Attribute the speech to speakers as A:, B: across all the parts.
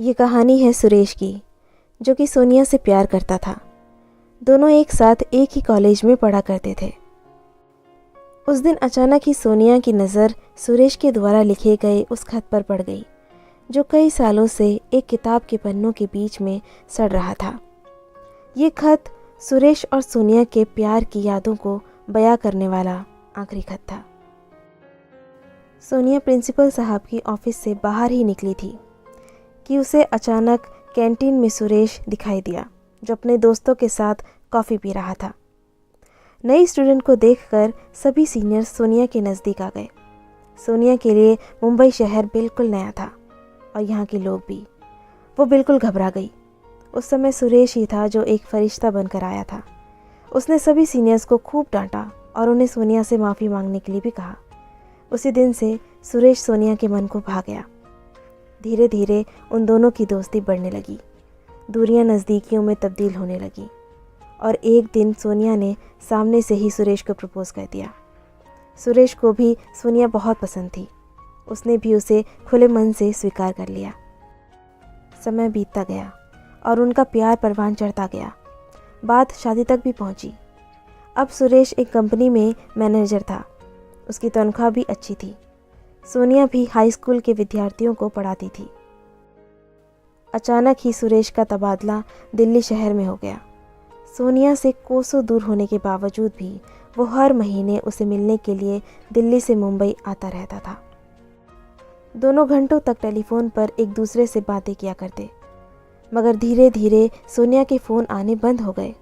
A: ये कहानी है सुरेश की, जो कि सोनिया से प्यार करता था। दोनों एक साथ एक ही कॉलेज में पढ़ा करते थे। उस दिन अचानक ही सोनिया की नज़र सुरेश के द्वारा लिखे गए उस खत पर पड़ गई, जो कई सालों से एक किताब के पन्नों के बीच में सड़ रहा था। ये खत सुरेश और सोनिया के प्यार की यादों को बयां करने वाला आखिरी खत था। सोनिया प्रिंसिपल साहब की ऑफिस से बाहर ही निकली थी कि उसे अचानक कैंटीन में सुरेश दिखाई दिया, जो अपने दोस्तों के साथ कॉफ़ी पी रहा था। नई स्टूडेंट को देखकर सभी सीनियर्स सोनिया के नज़दीक आ गए। सोनिया के लिए मुंबई शहर बिल्कुल नया था और यहाँ के लोग भी। वो बिल्कुल घबरा गई। उस समय सुरेश ही था जो एक फरिश्ता बनकर आया था। उसने सभी सीनियर्स को खूब डांटा और उन्हें सोनिया से माफ़ी मांगने के लिए भी कहा। उसी दिन से सुरेश सोनिया के मन को भा गया। धीरे धीरे उन दोनों की दोस्ती बढ़ने लगी, दूरियां नज़दीकियों में तब्दील होने लगी और एक दिन सोनिया ने सामने से ही सुरेश को प्रपोज़ कर दिया। सुरेश को भी सोनिया बहुत पसंद थी। उसने भी उसे खुले मन से स्वीकार कर लिया। समय बीतता गया और उनका प्यार परवान चढ़ता गया। बात शादी तक भी पहुंची। अब सुरेश एक कंपनी में मैनेजर था। उसकी तनख्वाह भी अच्छी थी। सोनिया भी हाई स्कूल के विद्यार्थियों को पढ़ाती थी। अचानक ही सुरेश का तबादला दिल्ली शहर में हो गया। सोनिया से कोसों दूर होने के बावजूद भी वो हर महीने उसे मिलने के लिए दिल्ली से मुंबई आता रहता था। दोनों घंटों तक टेलीफोन पर एक दूसरे से बातें किया करते, मगर धीरे धीरे सोनिया के फ़ोन आने बंद हो गए।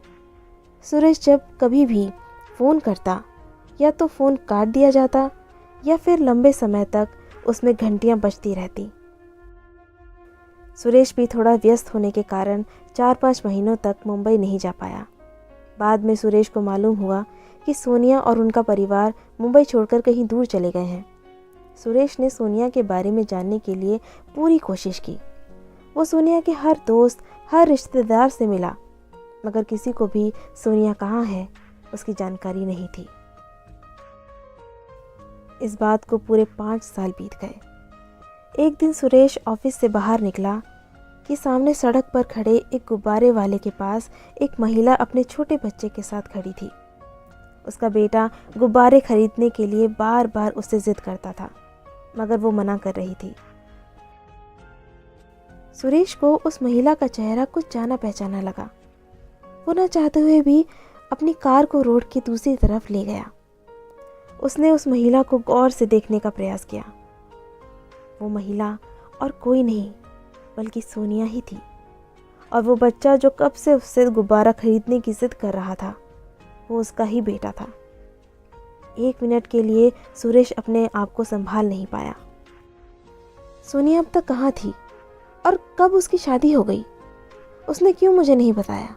A: सुरेश जब कभी भी फ़ोन करता, या तो फ़ोन काट दिया जाता या फिर लंबे समय तक उसमें घंटियां बजती रहती। सुरेश भी थोड़ा व्यस्त होने के कारण 4-5 महीनों तक मुंबई नहीं जा पाया। बाद में सुरेश को मालूम हुआ कि सोनिया और उनका परिवार मुंबई छोड़कर कहीं दूर चले गए हैं। सुरेश ने सोनिया के बारे में जानने के लिए पूरी कोशिश की। वो सोनिया के हर दोस्त, हर रिश्तेदार से मिला, मगर किसी को भी सोनिया कहाँ है उसकी जानकारी नहीं थी। इस बात को पूरे 5 साल बीत गए। एक दिन सुरेश ऑफिस से बाहर निकला कि सामने सड़क पर खड़े एक गुब्बारे वाले के पास एक महिला अपने छोटे बच्चे के साथ खड़ी थी। उसका बेटा गुब्बारे खरीदने के लिए बार बार उससे जिद करता था, मगर वो मना कर रही थी। सुरेश को उस महिला का चेहरा कुछ जाना पहचाना लगा। वो न चाहते हुए भी अपनी कार को रोड की दूसरी तरफ ले गया। उसने उस महिला को गौर से देखने का प्रयास किया। वो महिला और कोई नहीं बल्कि सोनिया ही थी, और वो बच्चा जो कब से उससे गुब्बारा खरीदने की जिद कर रहा था, वो उसका ही बेटा था। 1 मिनट के लिए सुरेश अपने आप को संभाल नहीं पाया। सोनिया अब तक कहाँ थी और कब उसकी शादी हो गई? उसने क्यों मुझे नहीं बताया?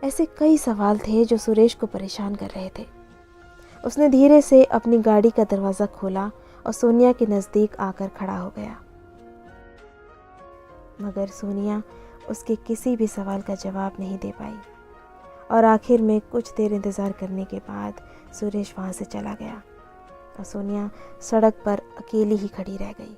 A: ऐसे कई सवाल थे जो सुरेश को परेशान कर रहे थे। उसने धीरे से अपनी गाड़ी का दरवाज़ा खोला और सोनिया के नज़दीक आकर खड़ा हो गया, मगर सोनिया उसके किसी भी सवाल का जवाब नहीं दे पाई और आखिर में कुछ देर इंतज़ार करने के बाद सुरेश वहाँ से चला गया और सोनिया सड़क पर अकेली ही खड़ी रह गई।